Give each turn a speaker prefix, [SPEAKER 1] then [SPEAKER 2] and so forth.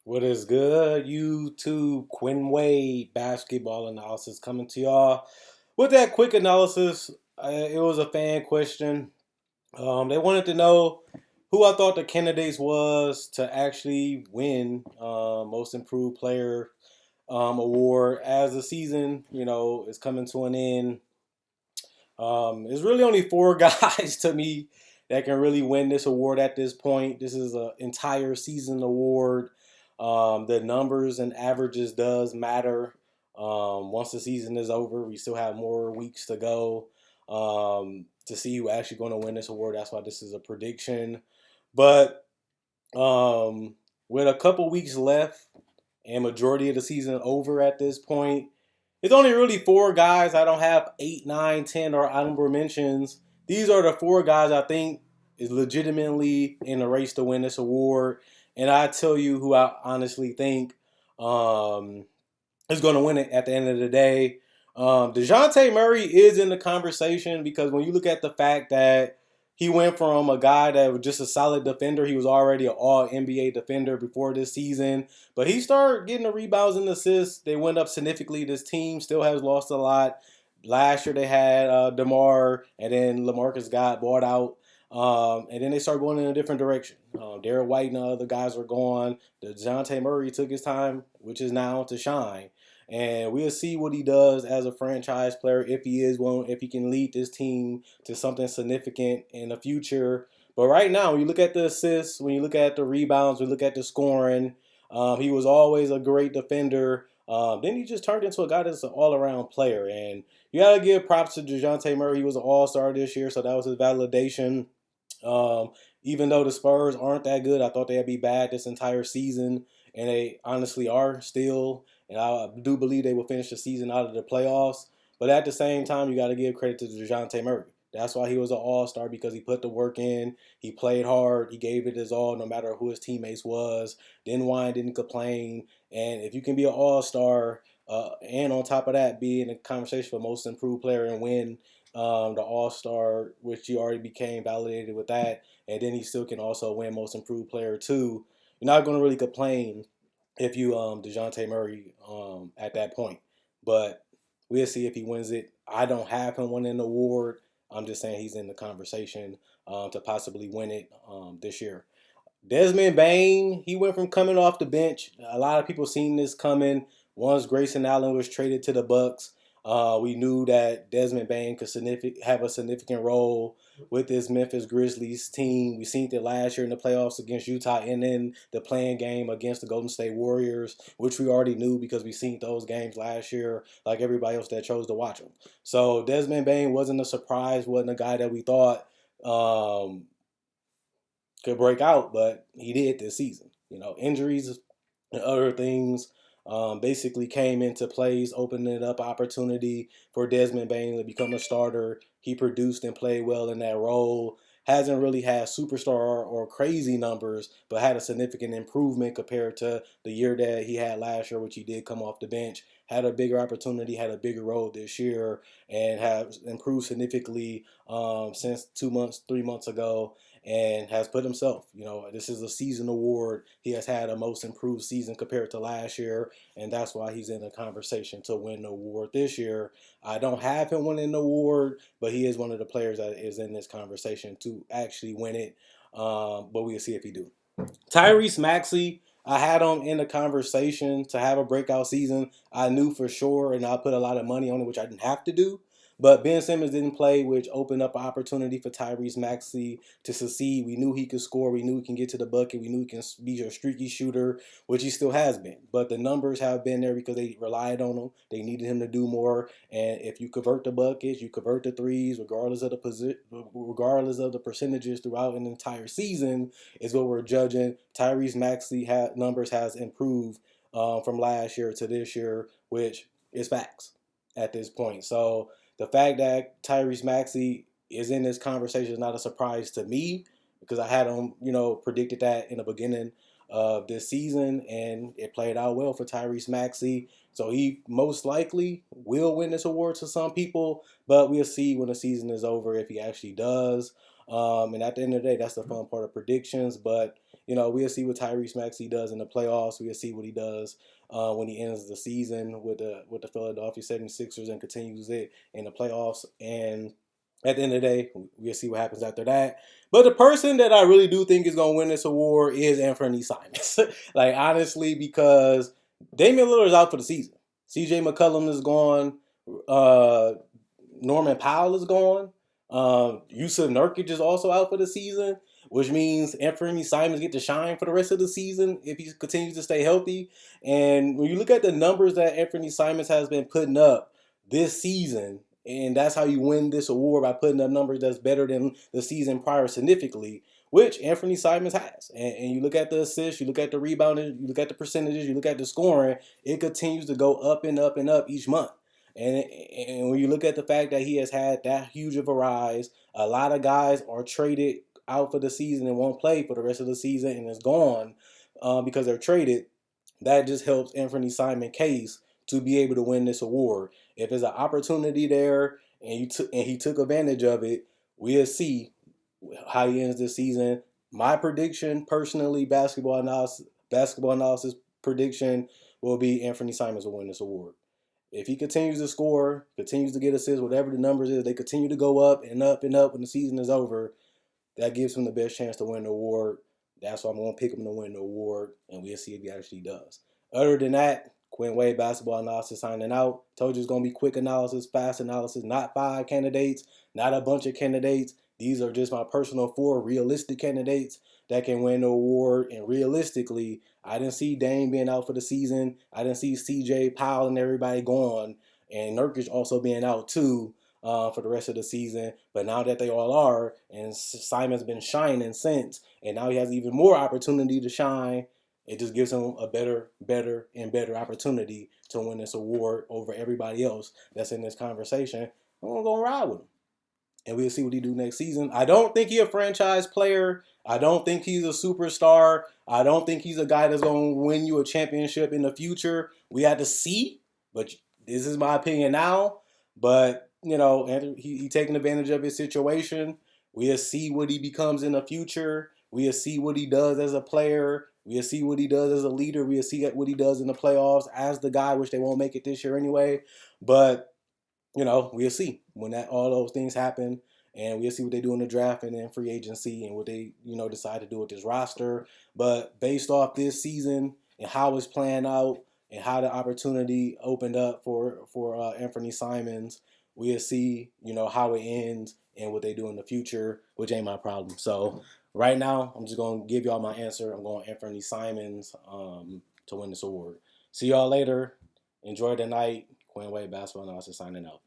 [SPEAKER 1] What is good, YouTube? Quinn Wade basketball analysis coming to y'all. With that quick analysis, it was a fan question. They wanted to know who I thought the candidates was to actually win Most Improved Player award as the season, is coming to an end. There's really only four guys to me that can really win this award at this point. This is an entire season award. The numbers and averages does matter. Once the season is over, we still have more weeks to go to see who actually going to win this award. That's why this is a prediction. But with a couple weeks left and majority of the season over at this point, it's only really four guys. I don't have 8, 9, 10, or honorable mentions. These are the four guys I think is legitimately in the race to win this award. And I tell you who I honestly think is going to win it at the end of the day. Deante Murray is in the conversation because when you look at the fact that he went from a guy that was just a solid defender, he was already an all NBA defender before this season, but he started getting the rebounds and assists. They went up significantly. This team still has lost a lot. Last year they had DeMar, and then LaMarcus got bought out. And then they started going in a different direction. Derek White and the other guys were gone. Dejounte Murray took his time, which is now to shine. And we'll see what he does as a franchise player if he is one, if he can lead this team to something significant in the future. But right now, when you look at the assists, when you look at the rebounds, when you look at the scoring, he was always a great defender. Then he just turned into a guy that's an all-around player. And you got to give props to Dejounte Murray. He was an all-star this year, so that was his validation. Even though the Spurs aren't that good, I thought they'd be bad this entire season, and they honestly are still. And I do believe they will finish the season out of the playoffs. But at the same time, you got to give credit to Dejounte Murray. That's why he was an all-star, because he put the work in. He played hard. He gave it his all no matter who his teammates was. Didn't whine, didn't complain. And if you can be an all-star and on top of that, be in a conversation for most improved player and win the All-Star, which he already became validated with that, and then he still can also win most improved player too, you're not going to really complain if you Dejounte Murray at that point. But we'll see if he wins it. I don't have him winning the award. I'm just saying he's in the conversation to possibly win it this year. Desmond Bain, he went from coming off the bench. A lot of people seen this coming. Once Grayson Allen was traded to the Bucks, we knew that Desmond Bain could have a significant role with this Memphis Grizzlies team. We seen it last year in the playoffs against Utah, and then the playing game against the Golden State Warriors, which we already knew because we seen those games last year, like everybody else that chose to watch them. So Desmond Bain wasn't a surprise, wasn't a guy that we thought could break out, but he did this season. Injuries and other things basically came into plays, opening up opportunity for Desmond Bain to become a starter. He produced and played well in that role. Hasn't really had superstar or crazy numbers, but had a significant improvement compared to the year that he had last year, which he did come off the bench. Had a bigger opportunity, had a bigger role this year, and has improved significantly since 2 months, 3 months ago, and has put himself. This is a season award. He has had a most improved season compared to last year, and that's why he's in the conversation to win the award this year. I don't have him winning the award, but he is one of the players that is in this conversation to actually win it. But we'll see if he do. Tyreese Maxie, I had him in the conversation to have a breakout season. I knew for sure, and I put a lot of money on it, which I didn't have to do. But Ben Simmons didn't play, which opened up an opportunity for Tyreese Maxey to succeed. We knew he could score. We knew he can get to the bucket. We knew he can be a streaky shooter, which he still has been. But the numbers have been there because they relied on him. They needed him to do more. And if you convert the buckets, you convert the threes, regardless of the percentages throughout an entire season, is what we're judging. Tyreese Maxey numbers has improved from last year to this year, which is facts at this point. So the fact that Tyreese Maxey is in this conversation is not a surprise to me because I had him, predicted that in the beginning of this season, and it played out well for Tyreese Maxey. So he most likely will win this award to some people, but we'll see when the season is over if he actually does. And at the end of the day, that's the fun part of predictions. But we'll see what Tyreese Maxie does in the playoffs. We'll see what he does when he ends the season with the Philadelphia 76ers and continues it in the playoffs. And at the end of the day, we'll see what happens after that. But the person that I really do think is going to win this award is Anthony Simons. Like, honestly, because Damian Lillard is out for the season. CJ McCollum is gone. Norman Powell is gone. Yusuf Nurkic is also out for the season, which means Anthony Simons get to shine for the rest of the season if he continues to stay healthy. And when you look at the numbers that Anthony Simons has been putting up this season, and that's how you win this award, by putting up numbers that's better than the season prior significantly, which Anthony Simons has. And you look at the assists, you look at the rebounding, you look at the percentages, you look at the scoring, it continues to go up and up and up each month. And when you look at the fact that he has had that huge of a rise, a lot of guys are traded out for the season and won't play for the rest of the season and is gone because they're traded. That just helps Anthony Simon case to be able to win this award. If there's an opportunity there and he took advantage of it, we'll see how he ends this season. My prediction, personally, basketball analysis prediction will be Anthony Simons will win this award. If he continues to score, continues to get assists, whatever the numbers is, they continue to go up and up and up when the season is over, that gives him the best chance to win the award. That's why I'm going to pick him to win the award, and we'll see if he actually does. Other than that, Quinn Wade, basketball analysis, signing out. Told you it's going to be quick analysis, fast analysis, not 5 candidates, not a bunch of candidates. These are just my personal 4 realistic candidates that can win the award. And realistically, I didn't see Dame being out for the season. I didn't see CJ, Powell, and everybody gone. And Nurkic also being out too for the rest of the season. But now that they all are, and Simon's been shining since, and now he has even more opportunity to shine, it just gives him a better opportunity to win this award over everybody else that's in this conversation. I'm going to go ride with him. And we'll see what he do next season. I don't think he's a franchise player. I don't think he's a superstar. I don't think he's a guy that's going to win you a championship in the future. We had to see, but this is my opinion now. But, he taking advantage of his situation. We'll see what he becomes in the future. We'll see what he does as a player. We'll see what he does as a leader. We'll see what he does in the playoffs as the guy, which they won't make it this year anyway. But we'll see when all those things happen, and we'll see what they do in the draft and then free agency and what they, decide to do with this roster. But based off this season and how it's playing out and how the opportunity opened up for Anthony Simons, we'll see, how it ends and what they do in the future, which ain't my problem. So right now, I'm just going to give y'all my answer. I'm going Anthony Simons to win this award. See y'all later. Enjoy the night. Quinn Wade, basketball analysis, signing out.